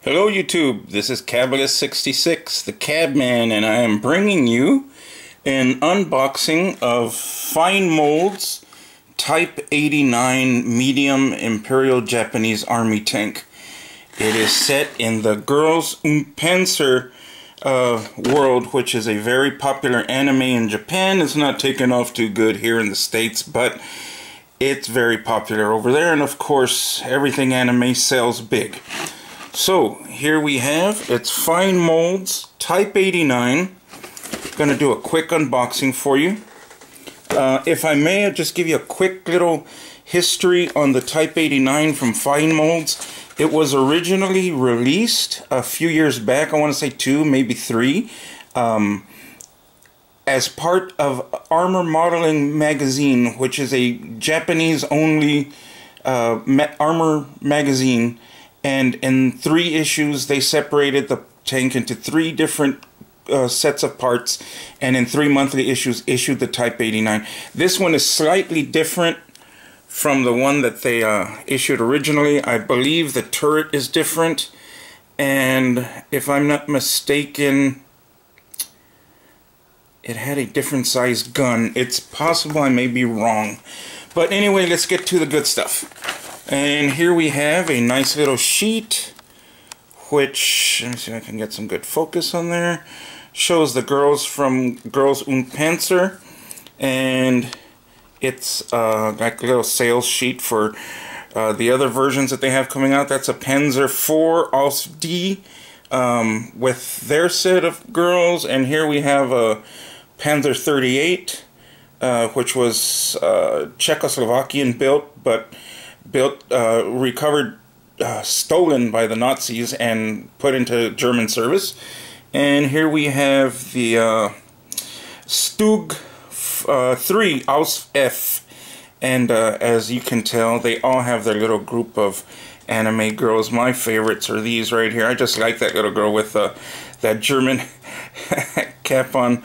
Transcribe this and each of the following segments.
Hello YouTube, this is Cabalist66, the Cabman, and I am bringing you an unboxing of Fine Mold's Type 89 Medium Imperial Japanese Army Tank. It is set in the Girls und Panzer world, which is a very popular anime in Japan. It's not taken off too good here in the States, but it's very popular over there, and of course everything anime sells big. So here we have, it's Fine Mold's Type 89. Gonna do a quick unboxing for you. If I may, I'll just give you a quick little history on the Type 89 from Fine Molds. It was originally released a few years back, I want to say 2, maybe 3, as part of Armor Modeling Magazine, which is a Japanese-only armor magazine. And in 3 issues, they separated the tank into 3 different sets of parts, and in 3 monthly issues issued the Type 89. This one is slightly different from the one that they issued originally. I believe the turret is different, and if I'm not mistaken, it had a different sized gun. It's possible I may be wrong. But anyway, let's get to the good stuff. And here we have a nice little sheet, which, let me see if I can get some good focus on there, shows the girls from Girls und Panzer, and it's like a little sales sheet for the other versions that they have coming out. That's a Panzer IV Aus D with their set of girls, and here we have a Panzer 38, which was Czechoslovakian built, but recovered, stolen by the Nazis and put into German service. And here we have the Stug 3 Aus F, and as you can tell, they all have their little group of anime girls. My favorites are these right here. I just like that little girl with that German cap on.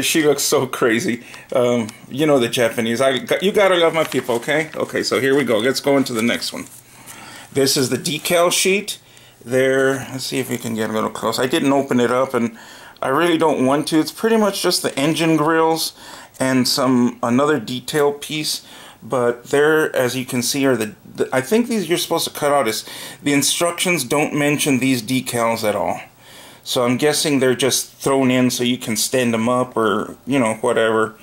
She looks so crazy. You know, the Japanese. You gotta love my people, okay? Okay, so here we go. Let's go into the next one. This is the decal sheet. There, let's see if we can get a little close. I didn't open it up, and I really don't want to. It's pretty much just the engine grills and another detail piece. But there, as you can see, are I think these you're supposed to cut out. Is the instructions don't mention these decals at all. So I'm guessing they're just thrown in so you can stand them up, or, you know, whatever.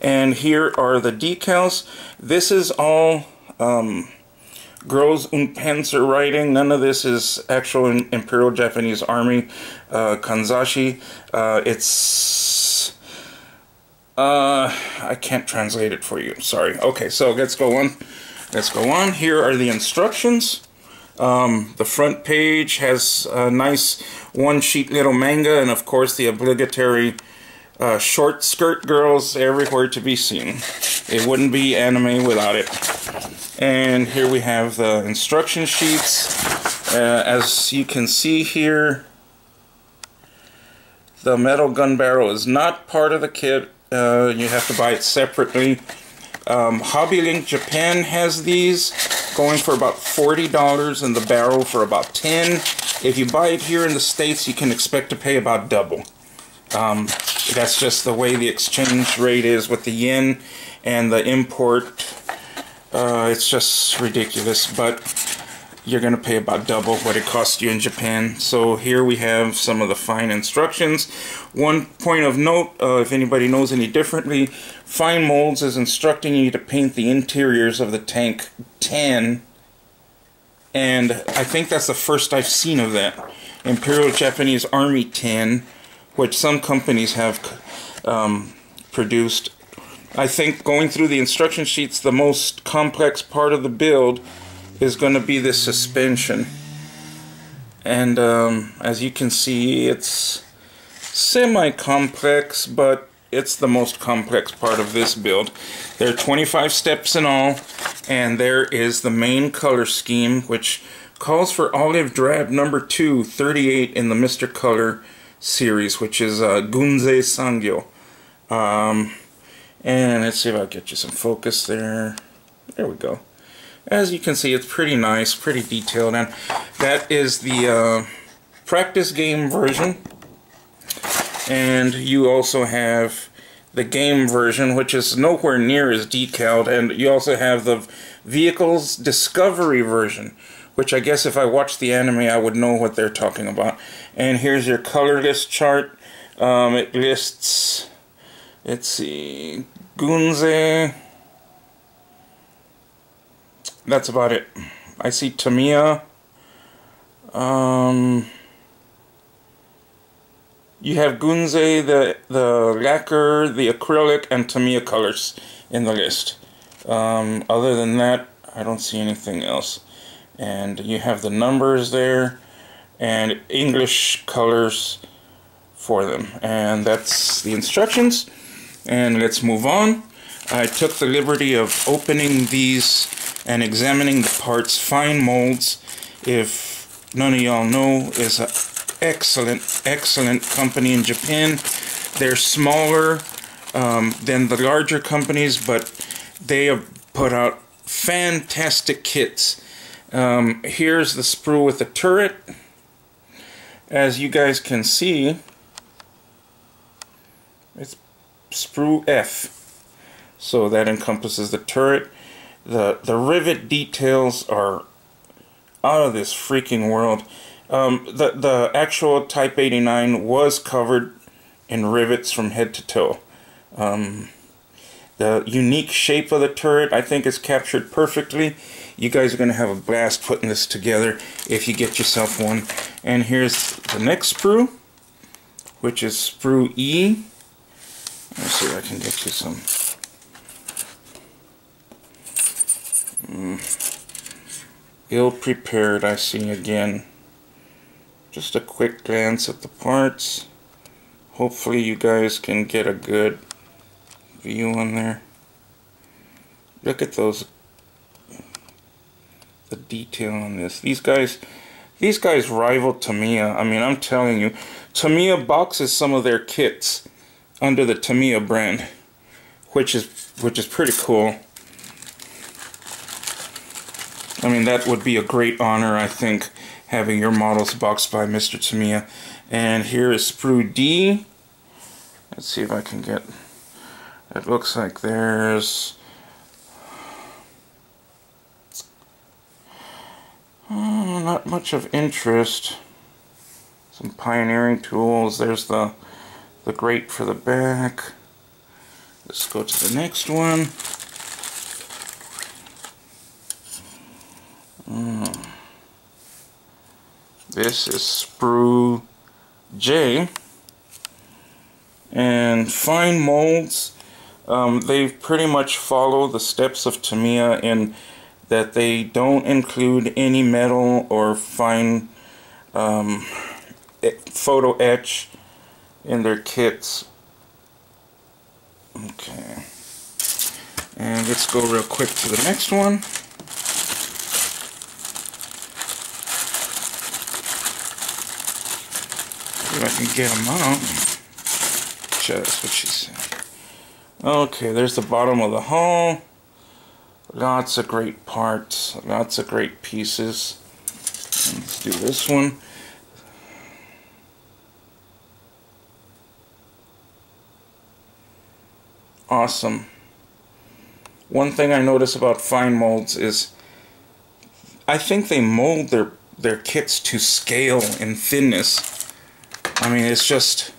And here are the decals. This is all Girls und Panzer writing. None of this is actual Imperial Japanese Army kanzashi. It's I can't translate it for you. Sorry. Okay, so let's go on. Let's go on. Here are the instructions. The front page has a nice one-sheet little manga, and of course the obligatory short skirt girls everywhere to be seen. It wouldn't be anime without it. And here we have the instruction sheets. As you can see here, the metal gun barrel is not part of the kit. You have to buy it separately. Hobby Link Japan has these, going for about $40, and the barrel for about $10. If you buy it here in the States, you can expect to pay about double. That's just the way the exchange rate is with the yen and the import. It's just ridiculous, but you're going to pay about double what it costs you in Japan. So here we have some of the fine instructions. One point of note, if anybody knows any differently, Fine Molds is instructing you to paint the interiors of the tank tan, and I think that's the first I've seen of that. Imperial Japanese Army tan, which some companies have produced. I think going through the instruction sheets, the most complex part of the build is going to be this suspension. And as you can see, it's semi-complex, but it's the most complex part of this build. There are 25 steps in all, and there is the main color scheme, which calls for olive drab number 2, 38 in the Mr. Color series, which is Gunzei Sangyo. And let's see if I'll get you some focus there. There we go. As you can see, it's pretty nice, pretty detailed, and that is the practice game version, and you also have the game version, which is nowhere near as decaled, and you also have the vehicles discovery version, which I guess if I watched the anime I would know what they're talking about. And here's your color list chart. It lists, let's see, Gunze. That's about it. I see Tamiya. You have Gunze, the lacquer, the acrylic, and Tamiya colors in the list. Other than that, I don't see anything else. And you have the numbers there and English colors for them. And that's the instructions. And let's move on. I took the liberty of opening these and examining the parts. Fine Molds, if none of y'all know, is an excellent company in Japan. They're smaller than the larger companies, but they have put out fantastic kits. Here's the sprue with the turret. As you guys can see, it's sprue F. So that encompasses the turret. The rivet details are out of this freaking world. The actual Type 89 was covered in rivets from head to toe. The unique shape of the turret, I think, is captured perfectly. You guys are going to have a blast putting this together if you get yourself one. And here's the next sprue, which is sprue E. Let's see if I can get you some. Ill-prepared, I see again. Just a quick glance at the parts. Hopefully you guys can get a good view on there. Look at those, the detail on this. These guys rival Tamiya. I mean, I'm telling you, Tamiya boxes some of their kits under the Tamiya brand, which is pretty cool. I mean, that would be a great honor, I think, having your models boxed by Mr. Tamiya. And here is sprue D. Let's see if I can get... It looks like there's... not much of interest. Some pioneering tools. There's the grate for the back. Let's go to the next one. This is sprue J. And Fine Molds, they pretty much follow the steps of Tamiya in that they don't include any metal or fine photo etch in their kits. Okay. And let's go real quick to the next one. If I can get them out. That's what she said. Okay, there's the bottom of the hull. Lots of great parts, lots of great pieces. Let's do this one. Awesome. One thing I notice about Fine Molds is I think they mold their kits to scale in thinness. I mean, it's just,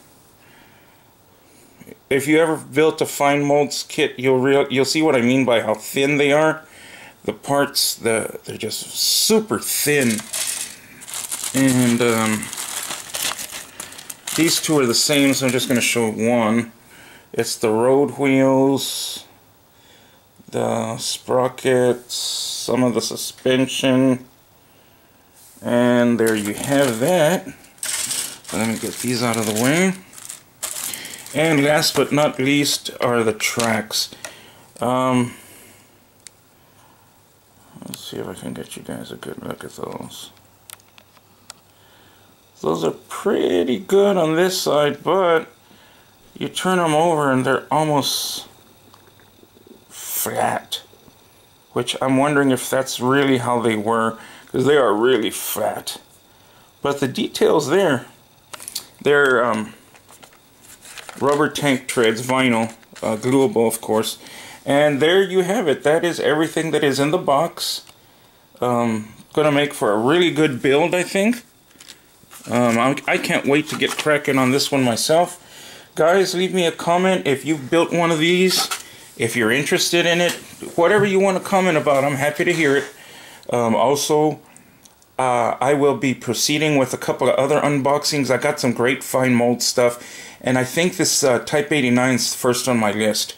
if you ever built a Fine Molds kit, you'll see what I mean by how thin they are. The parts, they're just super thin. And these two are the same, so I'm just going to show one. It's the road wheels, the sprockets, some of the suspension, and there you have that. Let me get these out of the way. And last but not least are the tracks. Let's see if I can get you guys a good look at those. Those are pretty good on this side, but you turn them over and they're almost flat. Which I'm wondering if that's really how they were, because they are really flat. But the details there, they're rubber tank treads, vinyl, gluable of course. And there you have it. That is everything that is in the box. Gonna make for a really good build, I think. I can't wait to get cracking on this one myself. Guys, leave me a comment if you've built one of these, if you're interested in it. Whatever you want to comment about, I'm happy to hear it. Also, I will be proceeding with a couple of other unboxings. I got some great fine mold stuff, and I think this Type 89 is first on my list.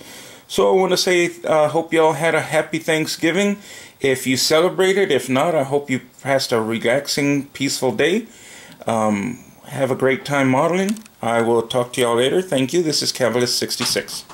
So I want to say, hope you all had a happy Thanksgiving. If you celebrated, if not, I hope you passed a relaxing, peaceful day. Have a great time modeling. I will talk to y'all later. Thank you. This is Cavalist 66.